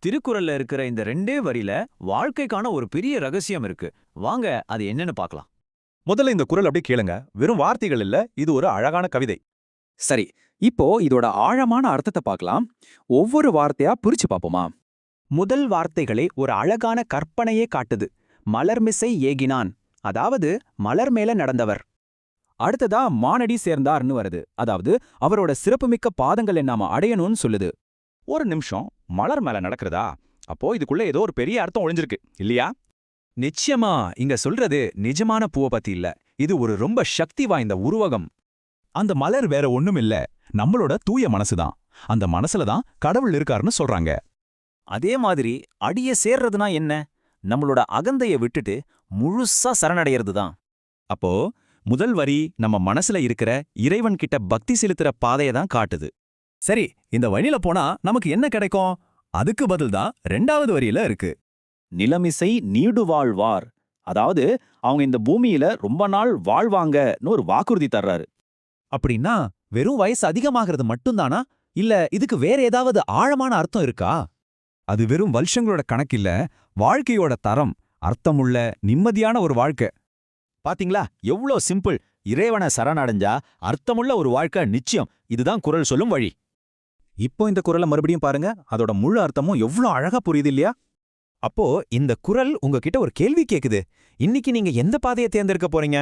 திருக்குறள்ல இருக்கிற இந்த ரெண்டே வரியில வாழ்க்கைக்கான ஒரு பெரிய ரகசியம் இருக்கு. வாங்க அது என்னன்னு பார்க்கலாம். முதல்ல இந்த குறள் அப்படியே கேளுங்க. வெறும் வார்த்தைகள் இல்ல, இது ஒரு அழகான கவிதை. சரி, இப்போ இதோட ஆழமான அர்த்தத்தை பார்க்கலாம். ஒவ்வொரு வார்த்தையா பிரிச்சு பார்ப்போமா? முதல் வார்த்தைகளே ஒரு அழகான கற்பனையே காட்டுது. மலர்மிசை ஏகினான், அதாவது மலர் மேல நடந்தவர். அடுத்ததா மானடி சேர்ந்தார்னு வருது, அதாவது அவரோட சிறப்புமிக்க பாதங்களை நாம அடையணும்னு சொல்லுது. ஒரு நிமிஷம், மலர் மேல நடக்கிறதா? அப்போ இதுக்குள்ள ஏதோ ஒரு பெரிய அர்த்தம் ஒளிஞ்சிருக்கு இல்லையா? நிச்சயமா இங்க சொல்றது நிஜமான பூவை பத்தி இல்ல. இது ஒரு ரொம்ப சக்தி வாய்ந்த உருவகம். அந்த மலர் வேற ஒண்ணும் இல்ல, நம்மளோட தூய மனசுதான். அந்த மனசுல தான் கடவுள் இருக்காருன்னு சொல்றாங்க. அதே மாதிரி அடிய சேர்றதுனா என்ன? நம்மளோட அகந்தைய விட்டுட்டு முழுசா சரணடைகிறது தான். அப்போ முதல் வரி நம்ம மனசுல இருக்கிற இறைவன் கிட்ட பக்தி செலுத்துற பாதையை தான் காட்டுது. சரி, இந்த வழியில போனா நமக்கு என்ன கிடைக்கும்? அதுக்கு பதில் தான் ரெண்டாவது வரியில இருக்கு. நிலமிசை நீடு வாழ்வார், அதாவது அவங்க இந்த பூமியில ரொம்ப நாள் வாழ்வாங்கன்னு ஒரு வாக்குறுதி தர்றாரு. அப்படின்னா வெறும் வயசு அதிகமாகிறது மட்டும்தானா? இல்ல இதுக்கு வேற ஏதாவது ஆழமான அர்த்தம் இருக்கா? அது வெறும் வருஷங்களோட கணக்கில்ல, வாழ்க்கையோட தரம், அர்த்தமுள்ள நிம்மதியான ஒரு வாழ்க்கை. பாத்தீங்களா எவ்ளோ சிம்பிள். இறைவனை சரணடைஞ்சா அர்த்தமுள்ள ஒரு வாழ்க்கை நிச்சயம். இதுதான் குறள் சொல்லும் வழி. இப்போ இந்த குறளை மறுபடியும் பாருங்க, அதோட முழு அர்த்தமும் எவ்ளோ அழகா புரியுது இல்லையா? அப்போ இந்த குறள் உங்ககிட்ட ஒரு கேள்வி கேக்குது. இன்னைக்கு நீங்க எந்த பாதையை தேர்ந்தெடுக்க போறீங்க?